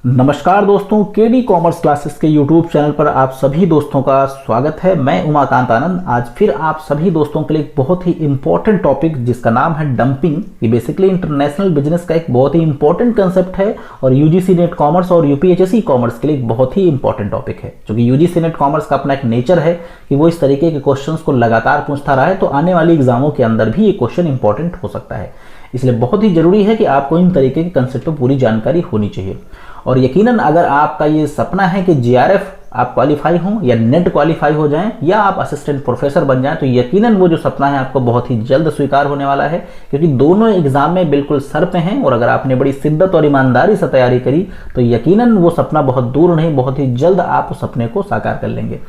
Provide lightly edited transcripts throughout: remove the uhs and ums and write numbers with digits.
नमस्कार दोस्तों, KD commerce classes के यूट्यूब चैनल पर आप सभी दोस्तों का स्वागत है। मैं उमाकांत आनंद आज फिर आप सभी दोस्तों के लिए एक बहुत ही इंपॉर्टेंट टॉपिक जिसका नाम है डंपिंग। ये बेसिकली इंटरनेशनल बिजनेस का एक बहुत ही इंपॉर्टेंट कंसेप्ट है और यूजीसी नेट कॉमर्स और यूपीएचएससी कॉमर्स के लिए एक बहुत ही इंपॉर्टेंट टॉपिक है। क्योंकि यूजीसी नेट कॉमर्स का अपना एक नेचर है कि वो इस तरीके के क्वेश्चन को लगातार पूछता रहा है, तो आने वाली एग्जामों के अंदर भी ये क्वेश्चन इंपॉर्टेंट हो सकता है। इसलिए बहुत ही जरूरी है कि आपको इन तरीके के कंसेप्ट पर पूरी जानकारी होनी चाहिए। और यकीनन अगर आपका ये सपना है कि जीआरएफ आप क्वालिफाई हो या नेट क्वालिफाई हो जाएं या आप असिस्टेंट प्रोफेसर बन जाएं, तो यकीनन वो जो सपना है आपको बहुत ही जल्द स्वीकार होने वाला है। क्योंकि दोनों एग्जाम में बिल्कुल सर पे हैं और अगर आपने बड़ी शिद्दत और ईमानदारी से तैयारी करी तो यकीनन वो सपना बहुत दूर नहीं, बहुत ही जल्द आप उस सपने को साकार कर लेंगे।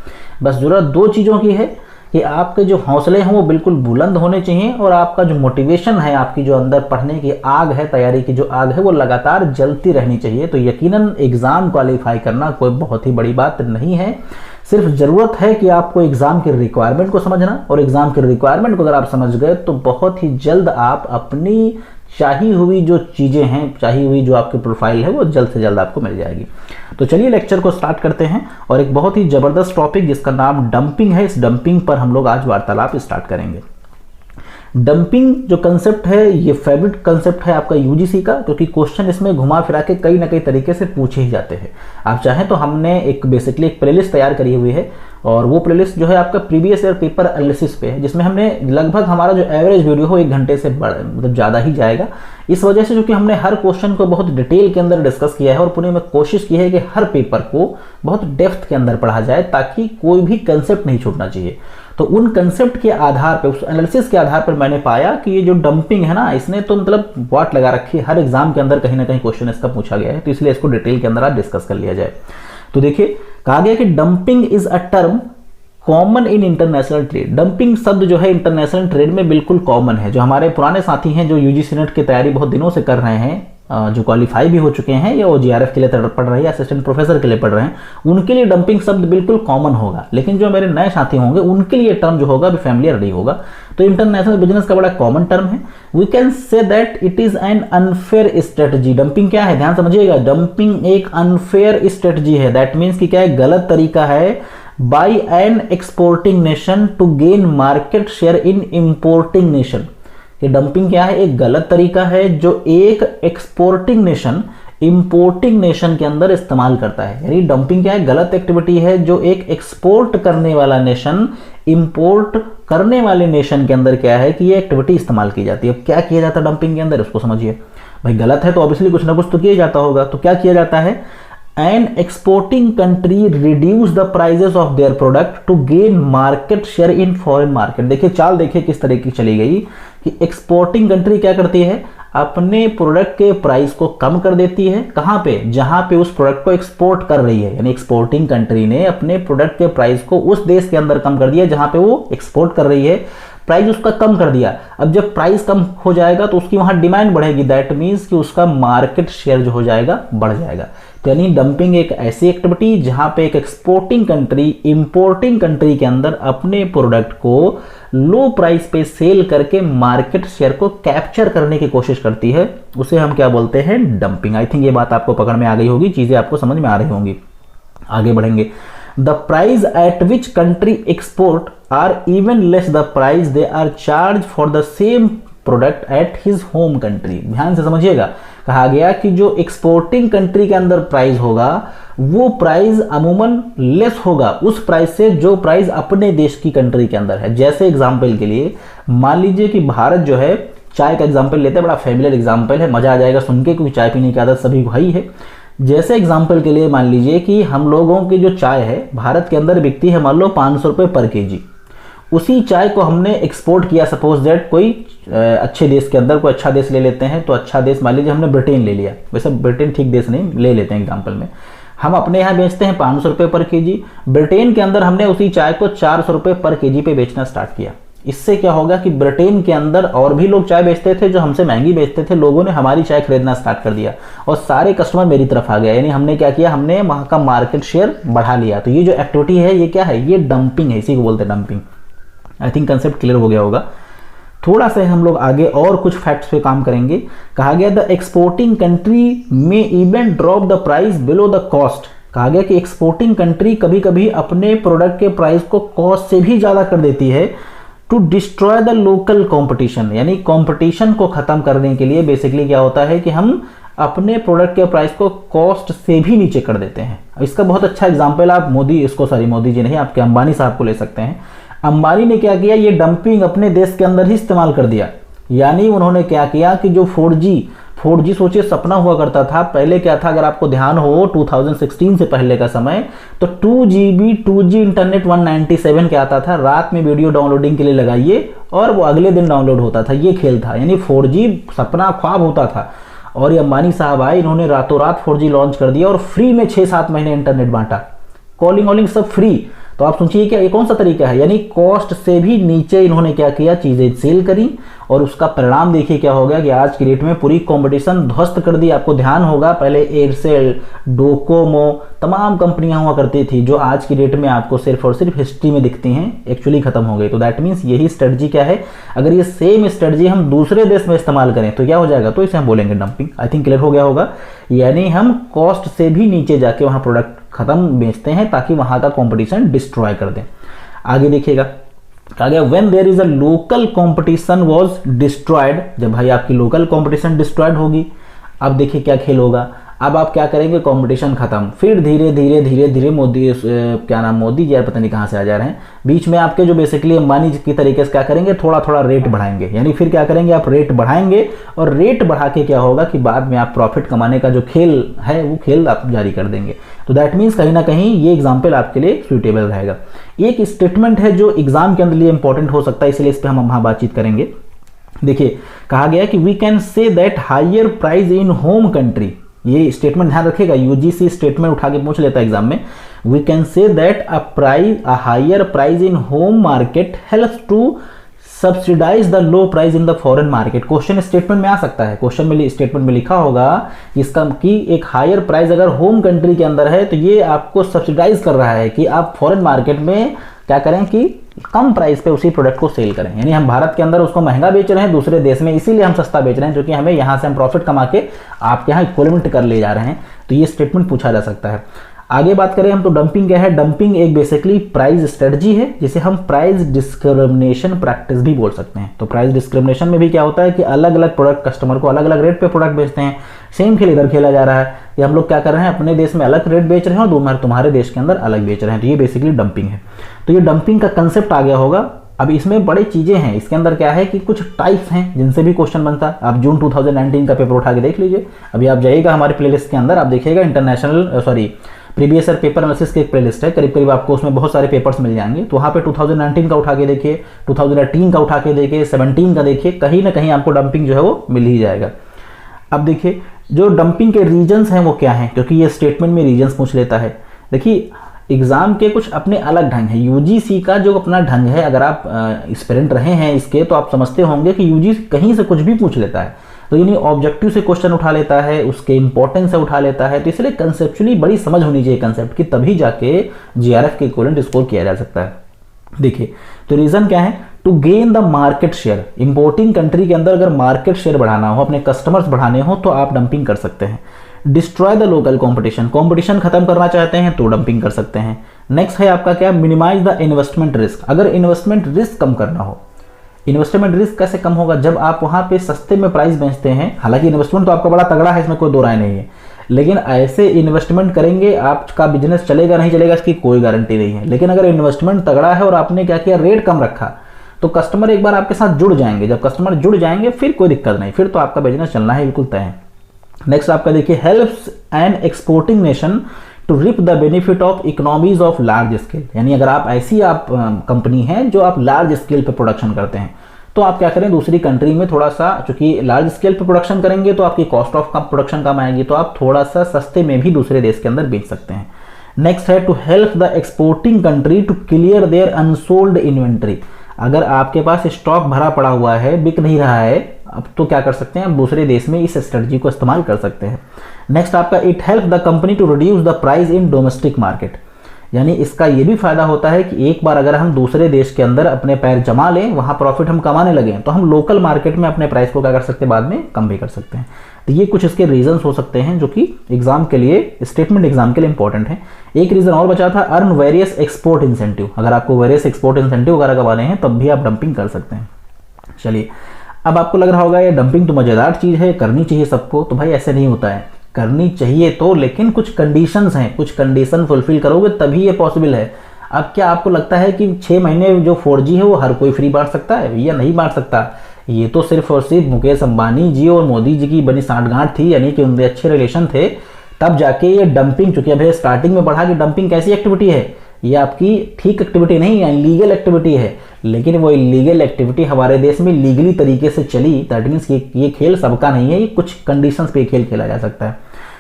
बस जरूरत दो चीज़ों की है कि आपके जो हौसले हैं वो बिल्कुल बुलंद होने चाहिए और आपका जो मोटिवेशन है, आपकी जो अंदर पढ़ने की आग है, तैयारी की जो आग है, वो लगातार जलती रहनी चाहिए। तो यकीनन एग्ज़ाम क्वालिफाई करना कोई बहुत ही बड़ी बात नहीं है। सिर्फ ज़रूरत है कि आपको एग्ज़ाम की रिक्वायरमेंट को समझना, और एग्ज़ाम की रिक्वायरमेंट को अगर आप समझ गए तो बहुत ही जल्द आप अपनी चाही हुई जो चीज़ें हैं, चाही हुई जो आपकी प्रोफाइल है, वो जल्द से जल्द आपको मिल जाएगी। तो चलिए लेक्चर को स्टार्ट करते हैं और एक बहुत ही ज़बरदस्त टॉपिक जिसका नाम डंपिंग है, इस डंपिंग पर हम लोग आज वार्तालाप स्टार्ट करेंगे। डंपिंग जो कंसेप्ट है ये फेवरेट कंसेप्ट है आपका यूजीसी का, क्योंकि क्वेश्चन इसमें घुमा फिरा के कई ना कई तरीके से पूछे ही जाते हैं। आप चाहें तो हमने एक बेसिकली एक प्लेलिस्ट तैयार करी हुई है और वो प्लेलिस्ट जो है आपका प्रीवियस ईयर पेपर एनालिसिस पे है, जिसमें हमने लगभग हमारा जो एवरेज वीडियो हो 1 घंटे से मतलब ज़्यादा ही जाएगा। इस वजह से क्योंकि हमने हर क्वेश्चन को बहुत डिटेल के अंदर डिस्कस किया है और पूरी में कोशिश की है कि हर पेपर को बहुत डेप्थ के अंदर पढ़ा जाए ताकि कोई भी कंसेप्ट नहीं छूटना चाहिए। तो उन कंसेप्ट के आधार पर, उस एनालिसिस के आधार पर मैंने पाया कि ये जो डंपिंग है ना, इसने तो मतलब वाट लगा रखी है। हर एग्जाम के अंदर कहीं ना कहीं क्वेश्चन इसका पूछा गया है, तो इसलिए इसको डिटेल के अंदर आप डिस्कस कर लिया जाए। तो देखिए, कहा गया कि dumping is a term common in international trade. Dumping शब्द जो है इंटरनेशनल ट्रेड में बिल्कुल कॉमन है। जो हमारे पुराने साथी हैं जो यूजीसी नेट की तैयारी बहुत दिनों से कर रहे हैं, जो क्वालिफाई भी हो चुके हैं या वो जीआरएफ के लिए पढ़ रहे हैं या असिस्टेंट प्रोफेसर के लिए पढ़ रहे हैं, उनके लिए डंपिंग शब्द बिल्कुल कॉमन होगा। लेकिन जो मेरे नए साथी होंगे उनके लिए टर्म जो होगा अभी फैमिलियर नहीं होगा। तो इंटरनेशनल बिजनेस का बड़ा कॉमन टर्म है। We can say that it is an unfair strategy. Dumping क्या है, ध्यान समझिएगा। डंपिंग एक अनफेयर स्ट्रेटजी है। दैट मीन्स कि क्या है, गलत तरीका है by an exporting nation to gain market share in importing nation. ये डंपिंग क्या है, एक गलत तरीका है जो एक एक्सपोर्टिंग नेशन इंपोर्टिंग नेशन के अंदर इस्तेमाल करता है। यानी डंपिंग क्या है, गलत एक्टिविटी है जो एक एक्सपोर्ट करने वाला नेशन इंपोर्ट करने वाले नेशन के अंदर क्या है कि ये एक्टिविटी इस्तेमाल की जाती है। अब क्या किया जाता है डंपिंग के अंदर, उसको समझिए। भाई गलत है तो ऑब्वियसली कुछ ना कुछ तो किया जाता होगा। तो क्या किया जाता है, an exporting country reduce the prices of their product to gain market share in foreign market. देखिए चाल देखिए किस तरीके की चली गई कि एक्सपोर्टिंग कंट्री क्या करती है, अपने प्रोडक्ट के प्राइस को कम कर देती है। कहां पे, जहां पे उस प्रोडक्ट को एक्सपोर्ट कर रही है। यानी एक्सपोर्टिंग कंट्री ने अपने प्रोडक्ट के प्राइस को उस देश के अंदर कम कर दिया जहां पे वो एक्सपोर्ट कर रही है, प्राइस उसका कम कर दिया। अब जब प्राइस कम हो जाएगा तो उसकी वहां डिमांड बढ़ेगी। दैट मीन्स कि उसका मार्केट शेयर जो हो जाएगा बढ़ जाएगा। तो यानी डंपिंग एक ऐसी एक्टिविटी जहां पे एक एक्सपोर्टिंग कंट्री इंपोर्टिंग कंट्री के अंदर अपने प्रोडक्ट को लो प्राइस पे सेल करके मार्केट शेयर को कैप्चर करने की कोशिश करती है, उसे हम क्या बोलते हैं, डंपिंग। आई थिंक ये बात आपको पकड़ में आ गई होगी, चीजें आपको समझ में आ रही होंगी। आगे बढ़ेंगे। The price at which country export are even less the price they are charged for the same product at his home country। ध्यान से समझिएगा। कहा गया कि जो एक्सपोर्टिंग कंट्री के अंदर प्राइस होगा वो प्राइस अमूमन लेस होगा उस प्राइस से जो प्राइस अपने देश की कंट्री के अंदर है। जैसे एग्जांपल के लिए मान लीजिए कि भारत जो है, चाय का एग्जांपल लेते हैं, बड़ा फैमिलियर एग्जांपल है, मजा आ जाएगा सुन के क्योंकि चाय पीने की आदत सभी को ही है। जैसे एग्जाम्पल के लिए मान लीजिए कि हम लोगों की जो चाय है भारत के अंदर बिकती है मान लो 500 रुपये पर केजी। उसी चाय को हमने एक्सपोर्ट किया, सपोज दैट कोई अच्छे देश के अंदर, कोई अच्छा देश ले लेते हैं। तो अच्छा देश मान लीजिए हमने ब्रिटेन ले लिया, वैसे ब्रिटेन ठीक देश नहीं, ले लेते हैं एग्जाम्पल में। हम अपने यहाँ बेचते हैं 500 रुपये पर केजी। ब्रिटेन के अंदर हमने उसी चाय को 400 रुपये पर केजी पे बेचना स्टार्ट किया। इससे क्या होगा कि ब्रिटेन के अंदर और भी लोग चाय बेचते थे जो हमसे महंगी बेचते थे, लोगों ने हमारी चाय खरीदना स्टार्ट कर दिया और सारे कस्टमर मेरी तरफ आ गया। यानी हमने क्या किया, हमने वहां का मार्केट शेयर बढ़ा लिया। तो ये जो एक्टिविटी है ये क्या है, ये डंपिंग है, इसी को बोलते हैं dumping. I think concept clear हो गया होगा। थोड़ा सा हम लोग आगे और कुछ फैक्ट्स पे काम करेंगे। कहा गया द एक्सपोर्टिंग कंट्री में even drop the price below the cost. कहा गया कि एक्सपोर्टिंग कंट्री कभी कभी अपने प्रोडक्ट के प्राइस को कॉस्ट से भी ज़्यादा कर देती है to destroy the local competition, यानी कॉम्पिटिशन को ख़त्म करने के लिए बेसिकली क्या होता है कि हम अपने प्रोडक्ट के प्राइस को कॉस्ट से भी नीचे कर देते हैं। इसका बहुत अच्छा एग्जाम्पल आप मोदी जी नहीं, आपके अंबानी साहब को ले सकते हैं। अंबानी ने क्या किया, ये डंपिंग अपने देश के अंदर ही इस्तेमाल कर दिया। यानी उन्होंने क्या किया कि जो 4G सोचिए सपना हुआ करता था। पहले क्या था, अगर आपको ध्यान हो 2016 से पहले का समय, तो 2G इंटरनेट 197 के आता था। रात में वीडियो डाउनलोडिंग के लिए लगाइए और वो अगले दिन डाउनलोड होता था। ये खेल था, यानी 4G सपना ख्वाब होता था। और ये अंबानी साहब आए, इन्होंने रातों रात 4G लॉन्च कर दिया और फ्री में 6-7 महीने इंटरनेट बांटा, कॉलिंग वॉलिंग सब फ्री। तो आप सोचिए क्या ये कौन सा तरीका है, यानी कॉस्ट से भी नीचे इन्होंने क्या किया, चीजें सेल करी। और उसका परिणाम देखिए क्या हो गया कि आज की डेट में पूरी कंपटीशन ध्वस्त कर दी। आपको ध्यान होगा पहले एयरसेल, डोकोमो, तमाम कंपनियां हुआ करती थी जो आज की डेट में आपको सिर्फ और सिर्फ हिस्ट्री में दिखती हैं, एक्चुअली खत्म हो गई। तो दैट मीन्स यही स्ट्रेटजी क्या है, अगर ये सेम स्ट्रेटजी हम दूसरे देश में इस्तेमाल करें तो क्या हो जाएगा, तो इसे हम बोलेंगे डंपिंग। आई थिंक क्लियर हो गया होगा। यानी हम कॉस्ट से भी नीचे जाके वहां प्रोडक्ट खत्म बेचते हैं ताकि वहां का कंपटीशन डिस्ट्रॉय कर दें। आगे देखिएगा, कहा गया when there is a local competition was destroyed, जब भाई आपकी लोकल कंपटीशन डिस्ट्रॉयड होगी, अब देखिए क्या खेल होगा। अब आप क्या करेंगे, कंपटीशन खत्म, फिर धीरे धीरे मोदी मोदी जी यार पता नहीं कहाँ से आ जा रहे हैं, बीच में आपके जो बेसिकली अंबानी की तरीके से क्या करेंगे, थोड़ा थोड़ा रेट बढ़ाएंगे। यानी फिर क्या करेंगे, आप रेट बढ़ाएंगे और रेट बढ़ा के क्या होगा कि बाद में आप प्रॉफिट कमाने का जो खेल है वो खेल आप जारी कर देंगे। तो दैट मीन्स कहीं ना कहीं ये एग्जाम्पल आपके लिए सुइटेबल रहेगा। एक स्टेटमेंट है जो एग्जाम के अंदर लिए इंपॉर्टेंट हो सकता है, इसलिए इस पर हम वहाँ बातचीत करेंगे। देखिए कहा गया कि we can say that higher price in home country, ये स्टेटमेंट ध्यान रखिएगा, यूजीसी स्टेटमेंट उठा के पूछ लेता है एग्जाम में। We can say that a higher price in home market helps to subsidise the low price in the foreign market. Question statement में आ सकता है, क्वेश्चन में स्टेटमेंट में लिखा होगा इसका कि एक हायर प्राइस अगर होम कंट्री के अंदर है तो ये आपको सब्सिडाइज कर रहा है कि आप फॉरेन मार्केट में क्या करें कि कम प्राइस पे उसी प्रोडक्ट को सेल करें। यानी हम भारत के अंदर उसको महंगा बेच रहे हैं, दूसरे देश में इसीलिए हम सस्ता बेच रहे हैं क्योंकि हमें यहाँ से हम प्रॉफिट कमा के आपके यहाँ इक्विवेलेंट कर ले जा रहे हैं। तो ये स्टेटमेंट पूछा जा सकता है। आगे बात करें हम तो डंपिंग क्या है, डंपिंग एक बेसिकली प्राइस स्ट्रेटजी है जिसे हम प्राइस डिस्क्रिमिनेशन प्रैक्टिस भी बोल सकते हैं। तो प्राइस डिस्क्रिमिनेशन में भी क्या होता है कि अलग अलग प्रोडक्ट कस्टमर को अलग अलग रेट पे प्रोडक्ट बेचते हैं। सेम खेल इधर खेला जा रहा है कि हम लोग क्या कर रहे हैं, अपने देश में अलग रेट बेच रहे हैं और तुम्हारे देश के अंदर अलग बेच रहे हैं। तो ये बेसिकली डंपिंग है। तो ये डंपिंग का कंसेप्ट आ गया होगा। अब इसमें बड़ी चीजें हैं, इसके अंदर क्या है कि कुछ टाइप्स हैं जिनसे भी क्वेश्चन बनता है। आप जून 2019 का पेपर उठा के देख लीजिए। अभी आप जाइएगा हमारे प्लेलिस्ट के अंदर, आप देखिएगा प्रीवियस ईयर पेपर एनालिसिस की एक प्लेलिस्ट है, करीब करीब आपको उसमें बहुत सारे पेपर्स मिल जाएंगे। तो वहाँ पे 2019 का उठा के देखिए, 2018 का उठा के देखिए, 17 का देखिए, कहीं ना कहीं आपको डंपिंग जो है वो मिल ही जाएगा। अब देखिए जो डंपिंग के रीजन्स हैं वो क्या हैं, क्योंकि ये स्टेटमेंट में रीजन्स पूछ लेता है। देखिए एग्जाम के कुछ अपने अलग ढंग है, यूजीसी का जो अपना ढंग है, अगर आप एस्पिरेंट रहे हैं इसके तो आप समझते होंगे कि यूजीसी कहीं से कुछ भी पूछ लेता है। तो यानी ऑब्जेक्टिव से क्वेश्चन उठा लेता है, उसके इंपॉर्टेंस से उठा लेता है। तो इसलिए कंसेप्चुअली बड़ी समझ होनी चाहिए कंसेप्ट की, तभी जाके जीआरएफ के इक्विवेलेंट स्कोर किया जा सकता है। देखिए तो रीजन क्या है, to gain the market share. Importing country के अंदर अगर मार्केट शेयर बढ़ाना हो, अपने कस्टमर्स बढ़ाने हो तो आप डंपिंग कर सकते हैं। Destroy the local competition, competition खत्म करना चाहते हैं तो डंपिंग कर सकते हैं। नेक्स्ट है आपका क्या, मिनिमाइज द इन्वेस्टमेंट रिस्क। अगर इन्वेस्टमेंट रिस्क कम करना हो, इन्वेस्टमेंट रिस्क कैसे कम होगा, जब आप वहां पे सस्ते में प्राइस बेचते हैं। हालांकि इन्वेस्टमेंट तो आपका बड़ा तगड़ा है, इसमें कोई दो राय नहीं है, लेकिन ऐसे इन्वेस्टमेंट करेंगे आपका बिजनेस चलेगा नहीं चलेगा इसकी कोई गारंटी नहीं है। लेकिन अगर इन्वेस्टमेंट तगड़ा है और आपने क्या किया, रेट कम रखा, तो कस्टमर एक बार आपके साथ जुड़ जाएंगे। जब कस्टमर जुड़ जाएंगे फिर कोई दिक्कत नहीं, फिर तो आपका बिजनेस चलना है बिल्कुल तय है। नेक्स्ट आपका देखिए, helps an exporting nation to reap the benefit of economies of large scale. यानी अगर आप ऐसी कंपनी है जो आप लार्ज स्केल पे प्रोडक्शन करते हैं तो आप क्या करें, दूसरी कंट्री में थोड़ा सा, चूंकि लार्ज स्केल पे प्रोडक्शन करेंगे तो आपकी कॉस्ट ऑफ प्रोडक्शन कम आएगी, तो आप थोड़ा सा सस्ते में भी दूसरे देश के अंदर बेच सकते हैं। नेक्स्ट है to help the exporting country to clear their unsold inventory. अगर आपके पास स्टॉक भरा पड़ा हुआ है, बिक नहीं रहा है, अब तो क्या कर सकते हैं, आप दूसरे देश में इस स्ट्रेटजी को इस्तेमाल कर सकते हैं। नेक्स्ट आपका, it help the company to reduce the price in domestic market. यानी इसका ये भी फायदा होता है कि एक बार अगर हम दूसरे देश के अंदर अपने पैर जमा लें, वहां प्रॉफिट हम कमाने लगे, तो हम लोकल मार्केट में अपने प्राइस को क्या कर सकते हैं, बाद में कम भी कर सकते हैं। तो ये कुछ इसके रीजंस हो सकते हैं जो कि एग्जाम के लिए, स्टेटमेंट एग्जाम के लिए इंपॉर्टेंट है। एक रीजन और बचा था, अर्न वेरियस एक्सपोर्ट इंसेंटिव। अगर आपको वेरियस एक्सपोर्ट इंसेंटिव वगैरह कमाने हैं तब भी आप डंपिंग कर सकते हैं। चलिए, अब आपको लग रहा होगा ये डंपिंग तो मजेदार चीज है, करनी चाहिए सबको। तो भाई ऐसे नहीं होता है, करनी चाहिए तो, लेकिन कुछ कंडीशंस हैं, कुछ कंडीशन फुलफिल करोगे तभी ये पॉसिबल है। अब क्या आपको लगता है कि 6 महीने जो 4G है वो हर कोई फ्री बांट सकता है? या नहीं बांट सकता। ये तो सिर्फ और सिर्फ मुकेश अंबानी जी और मोदी जी की बनी सांठगांठ थी, यानी कि उनके अच्छे रिलेशन थे, तब जाके ये डंपिंग, चूंकि अभी स्टार्टिंग में बढ़ा कि डंपिंग कैसी एक्टिविटी है, ये आपकी ठीक एक्टिविटी नहीं है, इलीगल एक्टिविटी है। लेकिन वो इलीगल एक्टिविटी हमारे देश में लीगली तरीके से चली। दैट मीन्स ये खेल सबका नहीं है, ये कुछ कंडीशंस पे खेल खेला जा सकता है।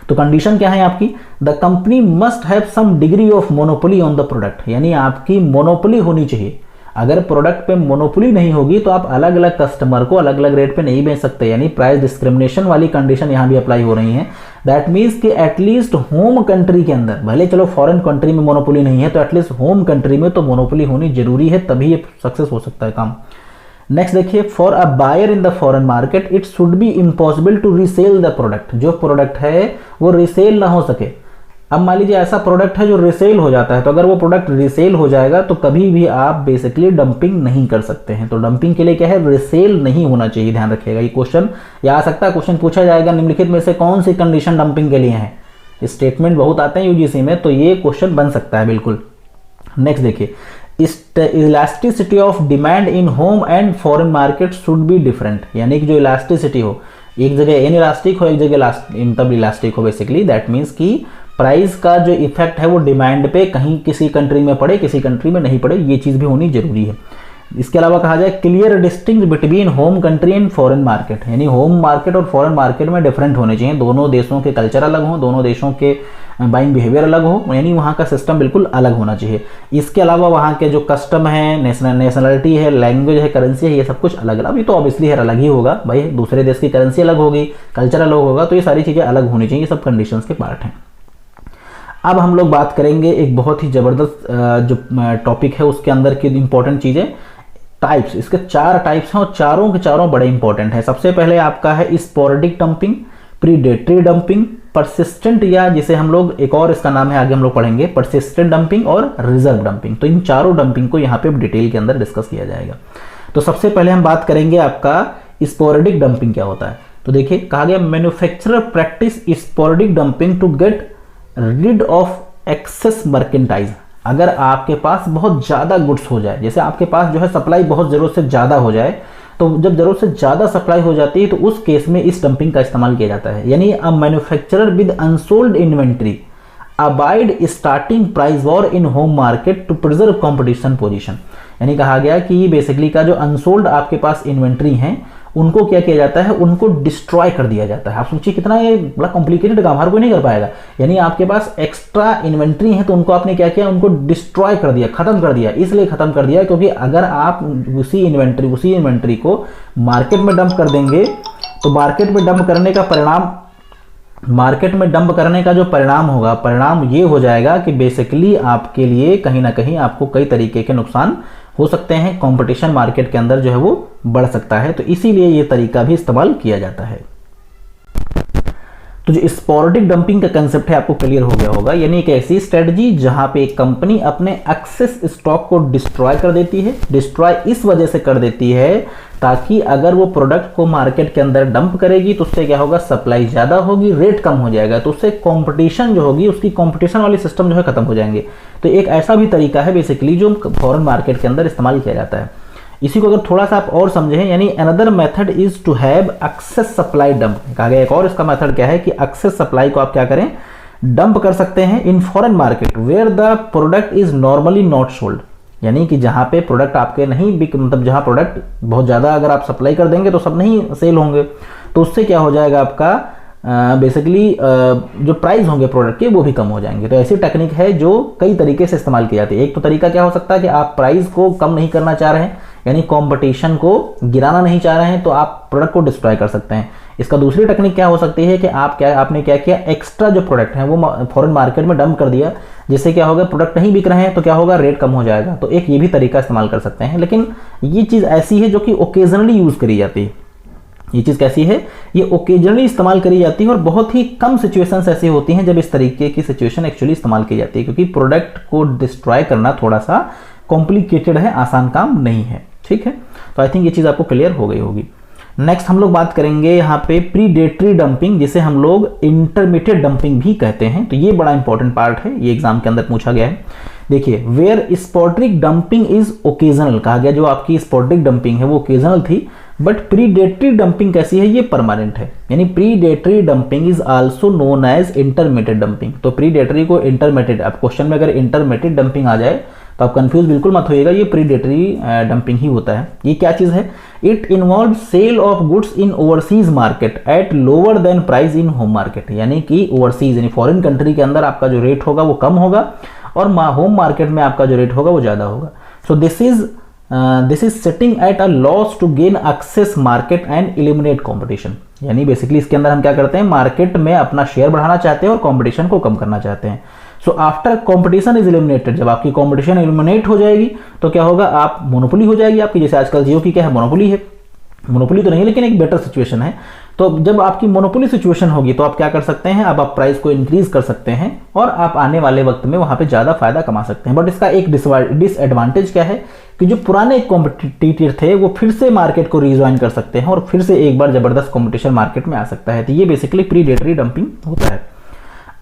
तो कंडीशन क्या है आपकी, the company must have some degree of monopoly on the product, यानी आपकी मोनोपोली होनी चाहिए। अगर प्रोडक्ट पे मोनोपोली नहीं होगी तो आप अलग अलग कस्टमर को अलग अलग रेट पे नहीं बेच सकते, यानी प्राइस डिस्क्रिमिनेशन वाली कंडीशन यहाँ भी अप्लाई हो रही है। दैट मीन्स कि एटलीस्ट होम कंट्री के अंदर, भले चलो फॉरेन कंट्री में मोनोपोली नहीं है, तो एटलीस्ट होम कंट्री में तो मोनोपोली होनी जरूरी है, तभी ये सक्सेस हो सकता है काम। नेक्स्ट देखिए, for a buyer in the foreign market it should be impossible to resell the product. जो प्रोडक्ट है वो रीसेल ना हो सके। अब मान लीजिए ऐसा प्रोडक्ट है जो रिसेल हो जाता है, तो अगर वो प्रोडक्ट रिसेल हो जाएगा तो कभी भी आप बेसिकली डंपिंग नहीं कर सकते हैं। तो डंपिंग के लिए क्या है, रिसेल नहीं होना चाहिए, ध्यान रखिएगा। ये क्वेश्चन या आ सकता है, क्वेश्चन पूछा जाएगा निम्नलिखित में से कौन सी कंडीशन डंपिंग के लिए है। स्टेटमेंट बहुत आते हैं यूजीसी में, तो ये क्वेश्चन बन सकता है बिल्कुल। नेक्स्ट देखिए, elasticity of demand in home and foreign market should be different, यानी कि जो इलास्टिसिटी हो, एक जगह इनइलास्टिक हो, एक जगह मतलब इलास्टिक हो बेसिकली। दैट मीन्स कि प्राइस का जो इफेक्ट है वो डिमांड पे कहीं किसी कंट्री में पड़े, किसी कंट्री में नहीं पड़े, ये चीज़ भी होनी जरूरी है। इसके अलावा कहा जाए clear distinct between home country and foreign market, यानी होम मार्केट और फॉरेन मार्केट में डिफरेंट होने चाहिए। दोनों देशों के कल्चर अलग हो, दोनों देशों के बाइंग बिहेवियर अलग हो, यानी वहाँ का सिस्टम बिल्कुल अलग होना चाहिए। इसके अलावा वहाँ के जो कस्टम है, नेशनलिटी है, लैंग्वेज है, करेंसी है, ये सब कुछ अलग अलग। अभी तो ऑब्वियसली हर अलग ही होगा भाई, दूसरे देश की करेंसी अलग होगी, कल्चर अलग होगा, तो ये सारी चीज़ें अलग होनी चाहिए, ये सब कंडीशंस के पार्ट हैं। अब हम लोग बात करेंगे एक बहुत ही ज़बरदस्त जो टॉपिक है उसके अंदर की इंपॉर्टेंट चीज़ें, टाइप्स। इसके 4 टाइप्स हैं और चारों के चारों बड़े इंपॉर्टेंट हैं। सबसे पहले आपका है sporadic dumping, predatory dumping, persistent, या जिसे हम लोग एक और इसका नाम है आगे हम लोग पढ़ेंगे, परसिस्टेंट डंपिंग और रिजर्व डंपिंग। तो इन चारों डंपिंग को यहाँ पे डिटेल के अंदर डिस्कस किया जाएगा। तो सबसे पहले हम बात करेंगे आपका स्पोरेडिक डंपिंग क्या होता है। तो देखिए, कहा गया manufacturer practice sporadic dumping to get rid of excess merchandise. अगर आपके पास बहुत ज़्यादा गुड्स हो जाए, जैसे आपके पास जो है सप्लाई बहुत ज़रूरत से ज़्यादा हो जाए, तो जब ज़रूरत से ज़्यादा सप्लाई हो जाती है तो उस केस में इस डंपिंग का इस्तेमाल किया जाता है। यानी a manufacturer with unsold inventory avoid starting price war in home market to preserve competition position. यानी कहा गया कि बेसिकली का जो अनसोल्ड आपके पास इन्वेंट्री है उनको क्या किया जाता है, उनको डिस्ट्रॉय कर दिया जाता है। आप सोचिए कितना ये बड़ा कॉम्प्लिकेटेड काम, हर कोई नहीं कर पाएगा। यानी आपके पास एक्स्ट्रा इन्वेंट्री है तो उनको आपने क्या किया, उनको डिस्ट्रॉय कर दिया, खत्म कर दिया। इसलिए खत्म कर दिया क्योंकि अगर आप उसी इन्वेंट्री को मार्केट में डंप कर देंगे तो मार्केट में डंप करने का जो परिणाम होगा, परिणाम ये हो जाएगा कि बेसिकली आपके लिए कहीं ना कहीं आपको कई तरीके के नुकसान हो सकते हैं, कंपटीशन मार्केट के अंदर जो है वो बढ़ सकता है। तो इसीलिए ये तरीका भी इस्तेमाल किया जाता है। तो जो स्पोरेडिक डंपिंग का कंसेप्ट है आपको क्लियर हो गया होगा, यानी एक ऐसी स्ट्रेटजी जहां पे एक कंपनी अपने एक्सेस स्टॉक को डिस्ट्रॉय कर देती है। डिस्ट्रॉय इस वजह से कर देती है ताकि अगर वो प्रोडक्ट को मार्केट के अंदर डंप करेगी तो उससे क्या होगा, सप्लाई ज्यादा होगी, रेट कम हो जाएगा, तो उससे कंपटीशन जो होगी, उसकी कंपटीशन वाली सिस्टम जो है खत्म हो जाएंगे। तो एक ऐसा भी तरीका है बेसिकली जो फॉरेन मार्केट के अंदर इस्तेमाल किया जाता है। इसी को अगर थोड़ा सा आप और समझें, यानी another method is to have excess supply dump. कहा गया एक और इसका मेथड क्या है कि एक्सेस सप्लाई को आप क्या करें, डंप कर सकते हैं in foreign market where the product is normally not sold. यानी कि जहां पे प्रोडक्ट आपके नहीं बिक, मतलब जहां प्रोडक्ट बहुत ज्यादा अगर आप सप्लाई कर देंगे तो सब नहीं सेल होंगे, तो उससे क्या हो जाएगा आपका बेसिकली जो प्राइस होंगे प्रोडक्ट के वो भी कम हो जाएंगे। तो ऐसी टेक्निक है जो कई तरीके से इस्तेमाल की जाती है। एक तो तरीका क्या हो सकता है कि आप प्राइस को कम नहीं करना चाह रहे हैं, यानी कंपटीशन को गिराना नहीं चाह रहे हैं, तो आप प्रोडक्ट को डिस्ट्रॉय कर सकते हैं। इसका दूसरी टेक्निक क्या हो सकती है कि आपने क्या किया, एक्स्ट्रा जो प्रोडक्ट है वो फॉरेन मार्केट में डंप कर दिया, जिससे क्या होगा, प्रोडक्ट नहीं बिक रहे हैं तो क्या होगा, रेट कम हो जाएगा। तो एक ये भी तरीका इस्तेमाल कर सकते हैं, लेकिन ये चीज़ ऐसी है जो कि ओकेजनली यूज़ करी जाती है। ये चीज़ कैसी है, ये ओकेजनली इस्तेमाल करी जाती है और बहुत ही कम सिचुएशंस ऐसी होती हैं जब इस तरीके की सिचुएशन एक्चुअली इस्तेमाल की जाती है, क्योंकि प्रोडक्ट को डिस्ट्रॉय करना थोड़ा सा कॉम्प्लिकेटेड है, आसान काम नहीं है। ठीक है, तो आई थिंक ये चीज़ आपको क्लियर हो गई होगी। नेक्स्ट हम लोग बात करेंगे यहाँ पे प्रीडेटरी डंपिंग, जिसे हम लोग इंटरमीडिएट डंपिंग भी कहते हैं। तो ये बड़ा इंपॉर्टेंट पार्ट है, ये एग्जाम के अंदर पूछा गया है। देखिए, वेयर स्पॉटिक डंपिंग इज ओकेजनल, कहा गया जो आपकी स्पॉटिक डंपिंग है वो ओकेजनल थी, बट प्रीडेटरी डंपिंग कैसी है, ये परमानेंट है। यानी predatory dumping is also known as intermediate dumping. तो प्रीडेटरी को इंटरमीडिएट, अब क्वेश्चन में अगर इंटरमीडिएट डंपिंग आ जाए तो आप कंफ्यूज बिल्कुल मत होइएगा, ये प्रीडेटरी डंपिंग ही होता है। ये क्या चीज़ है, it involve sale of goods in overseas market at lower than price in home market. यानी कि ओवरसीज यानी फॉरेन कंट्री के अंदर आपका जो रेट होगा वो कम होगा और होम मार्केट में आपका जो रेट होगा वो ज़्यादा होगा। So this is setting at a loss to gain access market and eliminate competition. यानी बेसिकली इसके अंदर हम क्या करते हैं, मार्केट में अपना शेयर बढ़ाना चाहते हैं और कॉम्पिटिशन को कम करना चाहते हैं। So after competition is eliminated, जब आपकी कॉम्पिटिशन एलिमिनेट हो जाएगी तो क्या होगा, आप मोनोपोली हो जाएगी आपकी। जैसे आजकल जियो की क्या है, मोनोपोली है, मोनोपोली तो नहीं लेकिन एक बेटर सिचुएशन है। तो जब आपकी मोनोपोली सिचुएशन होगी तो आप क्या कर सकते हैं, अब आप प्राइस को इंक्रीज कर सकते हैं और आप आने वाले वक्त में वहां पे ज्यादा फायदा कमा सकते हैं। बट इसका एक डिसएडवांटेज क्या है कि जो पुराने कॉम्पिटिटर थे वो फिर से मार्केट को रिज्वाइन कर सकते हैं और फिर से एक बार जबरदस्त कॉम्पिटिशन मार्केट में आ सकता है। तो ये बेसिकली प्रीडेटरी डंपिंग होता है।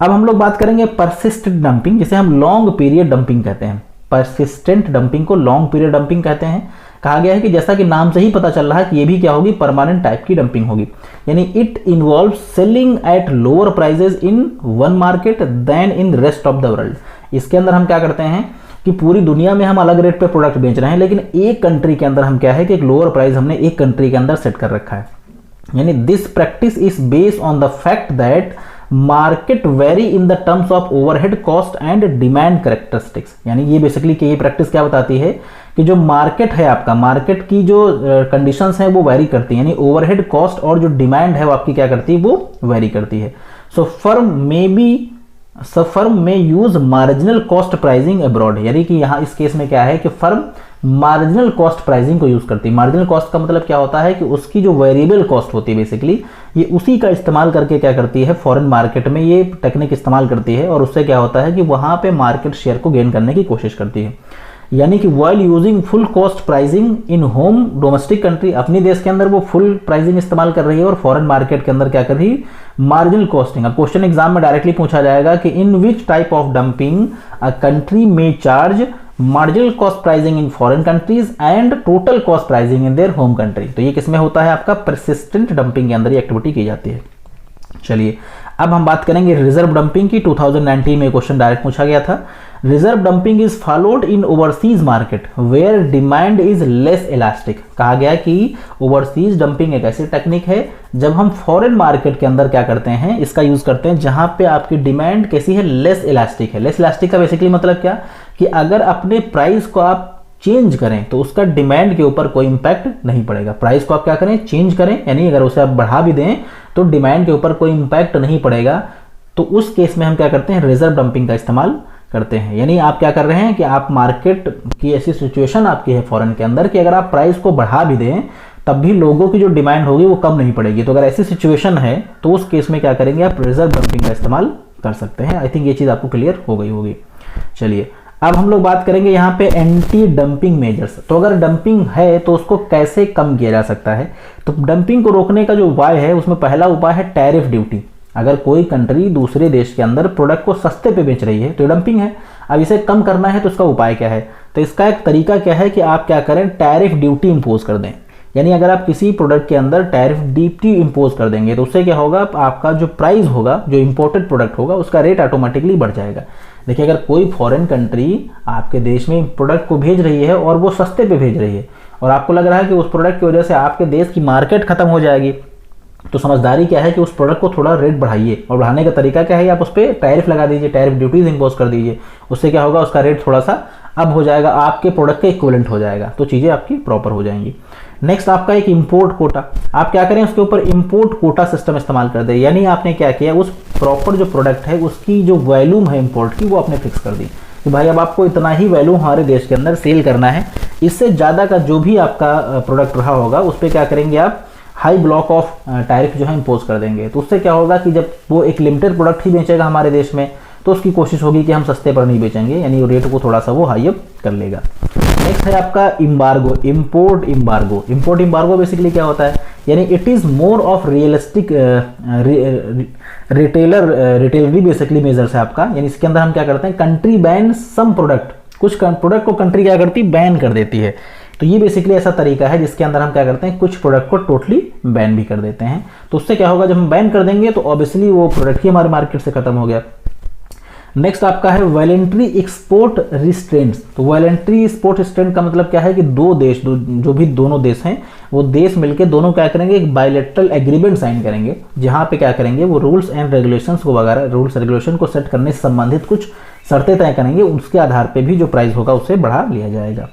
अब हम लोग बात करेंगे परसिस्टेंट डंपिंग, जिसे हम लॉन्ग पीरियड डंपिंग कहते हैं। परसिस्टेंट डंपिंग को लॉन्ग पीरियड डंपिंग कहते हैं। कहा गया है कि जैसा कि नाम से ही पता चल रहा है कि ये भी क्या होगी, परमानेंट टाइप की डंपिंग होगी। यानी it involve selling at lower prices in one market than in rest of the world. इसके अंदर हम क्या करते हैं कि पूरी दुनिया में हम अलग रेट पे प्रोडक्ट बेच रहे हैं, लेकिन एक कंट्री के अंदर हम क्या है कि एक लोअर प्राइस हमने एक कंट्री के अंदर सेट कर रखा है। यानी this practice is based on the fact that market very in the terms of overhead cost and demand characteristics. यानी ये बेसिकली कि ये प्रैक्टिस क्या बताती है कि जो मार्केट है आपका, मार्केट की जो कंडीशंस हैं वो वेरी करती हैं, यानी ओवरहेड कॉस्ट और जो डिमांड है वो आपकी क्या करती है, वो वेरी करती है। सो फर्म में use marginal cost pricing abroad. यानी कि यहाँ इस केस में क्या है कि फर्म मार्जिनल कॉस्ट प्राइसिंग को यूज करती है। मार्जिनल कॉस्ट का मतलब क्या होता है कि उसकी जो वेरिएबल कॉस्ट होती है बेसिकली, ये उसी का इस्तेमाल करके क्या करती है, फॉरेन मार्केट में ये टेक्निक इस्तेमाल करती है और उससे क्या होता है कि वहां पे मार्केट शेयर को गेन करने की कोशिश करती है। यानी कि while using full cost pricing in home domestic country, अपनी देश के अंदर वो फुल प्राइसिंग इस्तेमाल कर रही है और फॉरेन मार्केट के अंदर क्या कर रही है, मार्जिनल कॉस्टिंग। अब क्वेश्चन एग्जाम में डायरेक्टली पूछा जाएगा कि in which type of dumping a country में charge marginal cost pricing in foreign countries and total cost pricing in their home country. तो ये किसमें होता है, आपका परसिस्टेंट डंपिंग के अंदर ये एक्टिविटी की जाती है। चलिए अब हम बात करेंगे रिजर्व डंपिंग की। 2019 में क्वेश्चन डायरेक्ट पूछा गया था। Reserve dumping is followed in overseas market where demand is less elastic. कहा गया कि ओवरसीज डंपिंग एक ऐसी टेक्निक है जब हम फॉरेन मार्केट के अंदर क्या करते हैं, इसका यूज करते हैं जहां पे आपकी डिमांड कैसी है, लेस इलास्टिक है। लेस इलास्टिक का बेसिकली मतलब क्या कि अगर अपने प्राइस को आप चेंज करें तो उसका डिमांड के ऊपर कोई इंपैक्ट नहीं पड़ेगा। प्राइस को आप क्या करें, चेंज करें, यानी अगर उसे आप बढ़ा भी दें तो डिमांड के ऊपर कोई इंपैक्ट नहीं पड़ेगा। तो उस केस में हम क्या करते हैं, रिजर्व डंपिंग का इस्तेमाल करते हैं। यानी आप क्या कर रहे हैं कि आप मार्केट की ऐसी सिचुएशन आपकी है फॉरेन के अंदर कि अगर आप प्राइस को बढ़ा भी दें तब भी लोगों की जो डिमांड होगी वो कम नहीं पड़ेगी। तो अगर ऐसी सिचुएशन है तो उस केस में क्या करेंगे, आप रिजर्व डंपिंग का इस्तेमाल कर सकते हैं। आई थिंक ये चीज़ आपको क्लियर हो गई होगी। चलिए अब हम लोग बात करेंगे यहाँ पे एंटी डंपिंग मेजर्स। तो अगर डंपिंग है तो उसको कैसे कम किया जा सकता है। तो डंपिंग को रोकने का जो उपाय है उसमें पहला उपाय है टैरिफ ड्यूटी। अगर कोई कंट्री दूसरे देश के अंदर प्रोडक्ट को सस्ते पे बेच रही है तो डंपिंग है। अब इसे कम करना है तो इसका उपाय क्या है, तो इसका एक तरीका क्या है कि आप क्या करें, टैरिफ ड्यूटी इंपोज कर दें। यानी अगर आप किसी प्रोडक्ट के अंदर टैरिफ ड्यूटी इंपोज कर देंगे तो उससे क्या होगा, आपका जो प्राइस होगा, जो इंपोर्टेड प्रोडक्ट होगा, उसका रेट ऑटोमेटिकली बढ़ जाएगा। देखिए अगर कोई फॉरेन कंट्री आपके देश में प्रोडक्ट को भेज रही है और वो सस्ते पे भेज रही है और आपको लग रहा है कि उस प्रोडक्ट की वजह से आपके देश की मार्केट खत्म हो जाएगी, तो समझदारी क्या है कि उस प्रोडक्ट को थोड़ा रेट बढ़ाइए। और बढ़ाने का तरीका क्या है, आप उस पर टैरिफ लगा दीजिए, टैरिफ ड्यूटीज इंपोज कर दीजिए। उससे क्या होगा, उसका रेट थोड़ा सा अब हो जाएगा, आपके प्रोडक्ट का इक्विवेलेंट हो जाएगा, तो चीज़ें आपकी प्रॉपर हो जाएंगी। नेक्स्ट आपका एक इंपोर्ट कोटा, आप क्या करें उसके ऊपर इंपोर्ट कोटा सिस्टम इस्तेमाल कर दें, यानी आपने क्या किया उस प्रॉपर जो प्रोडक्ट है उसकी जो वैल्यूम है इंपोर्ट की वो आपने फिक्स कर दी कि भाई अब आपको इतना ही वैल्यू हमारे देश के अंदर सेल करना है, इससे ज़्यादा का जो भी आपका प्रोडक्ट रहा होगा उस पर क्या करेंगे आप हाई ब्लॉक ऑफ टैरिफ जो है इम्पोज कर देंगे। तो उससे क्या होगा कि जब वो एक लिमिटेड प्रोडक्ट ही बेचेगा हमारे देश में तो उसकी कोशिश होगी कि हम सस्ते पर नहीं बेचेंगे, यानी रेट को थोड़ा सा वो हाई अप कर लेगा। नेक्स्ट है आपका embargo, import embargo. Import embargo basically क्या होता है, यानी it is more of realistic retaliatory basically measures है आपका, यानी इसके अंदर हम क्या करते हैं कंट्री बैन सम प्रोडक्ट, कुछ प्रोडक्ट को कंट्री क्या करती है बैन कर देती है। तो ये बेसिकली ऐसा तरीका है जिसके अंदर हम क्या करते हैं कुछ प्रोडक्ट को टोटली बैन भी कर देते हैं। तो उससे क्या होगा जब हम बैन कर देंगे तो ऑब्वियसली वो प्रोडक्ट ही हमारे मार्केट से खत्म हो गया। नेक्स्ट आपका है वॉलंटरी एक्सपोर्ट रिस्ट्रेंट्स। तो वॉलंटरी एक्सपोर्ट रिस्ट्रेंट का मतलब क्या है कि दो देश जो भी दोनों देश हैं वो देश मिलकर दोनों क्या करेंगे एक बायलैटरल एग्रीमेंट साइन करेंगे, जहां पे क्या करेंगे वो रूल्स एंड रेगुलेशंस को वगैरह रूल्स रेगुलेशन को सेट करने से संबंधित कुछ शर्तें तय करेंगे, उसके आधार पे भी जो प्राइस होगा उसे बढ़ा लिया जाएगा।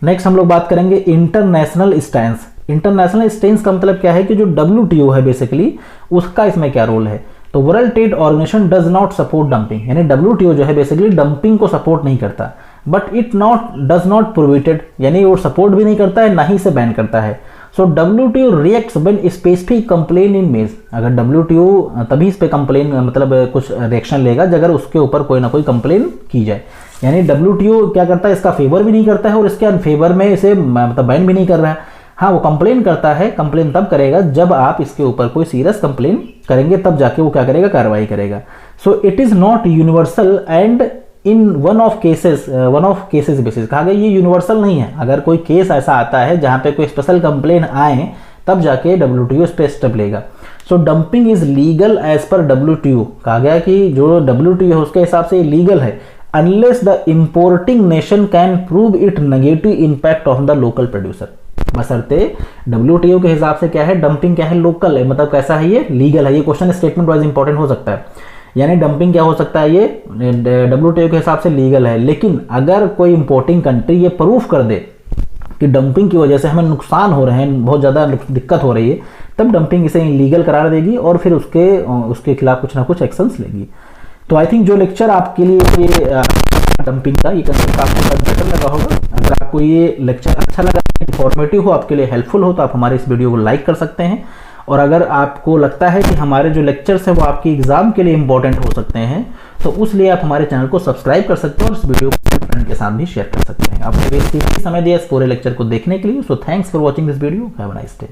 नेक्स्ट हम लोग बात करेंगे इंटरनेशनल स्टैंस। इंटरनेशनल स्टैंस का मतलब क्या है कि जो WTO है बेसिकली उसका इसमें क्या रोल है। तो world trade organisation does not support dumping, यानी WTO जो है बेसिकली डंपिंग को सपोर्ट नहीं करता, but it does not prohibited, यानी वो सपोर्ट भी नहीं करता है ना ही से बैन करता है। सो WTO reacts when specific complain इन मेज, अगर WTO तभी इस पे कंप्लेन मतलब कुछ रिएक्शन लेगा अगर उसके ऊपर कोई ना कोई कंप्लेन की जाए, यानी WTO क्या करता है इसका फेवर भी नहीं करता है और इसके अनफेवर में इसे मतलब बैन भी नहीं कर रहा है। हाँ वो कंप्लेन करता है, कंप्लेन तब करेगा जब आप इसके ऊपर कोई सीरियस कंप्लेन करेंगे तब जाके वो क्या करेगा कार्रवाई करेगा। So it is not universal and in one of cases basis, कहा गया ये यूनिवर्सल नहीं है, अगर कोई केस ऐसा आता है जहां पे कोई स्पेशल कंप्लेन आए तब जाके WTO इस पे स्टेप लेगा। So dumping is legal as per WTO, कहा गया कि जो WTO है उसके हिसाब से लीगल है unless the importing nation can prove it negative impact on the local producer, बशर्ते WTO के हिसाब से क्या है डंपिंग क्या है लोकल है, मतलब कैसा है ये लीगल है। ये क्वेश्चन स्टेटमेंट वाइज इंपॉर्टेंट हो सकता है, यानी डंपिंग क्या हो सकता है ये WTO के हिसाब से लीगल है, लेकिन अगर कोई इंपोर्टिंग कंट्री ये प्रूफ कर दे कि डंपिंग की वजह से हमें नुकसान हो रहे हैं, बहुत ज़्यादा दिक्कत हो रही है, तब डंपिंग इसे इलीगल करार देगी और फिर उसके खिलाफ कुछ ना कुछ एक्शंस लेगी। तो आई थिंक जो लेक्चर आपके लिए ये डंपिंग का ये कंसेप्ट आपको बेटर लगा होगा। अगर आपको ये लेक्चर अच्छा लगा, इंफॉर्मेटिव हो, आपके लिए हेल्पफुल हो तो आप हमारे इस वीडियो को लाइक कर सकते हैं, और अगर आपको लगता है कि हमारे जो लेक्चर्स हैं वो आपकी एग्जाम के लिए इंपॉर्टेंट हो सकते हैं तो उसलिए आप हमारे चैनल को सब्सक्राइब कर सकते हैं और इस वीडियो को फ्रेंड के साथ भी शेयर कर सकते हैं। आपने समय दिया इस पूरे लेक्चर को देखने के लिए, so thanks for watching this video, have a nice day.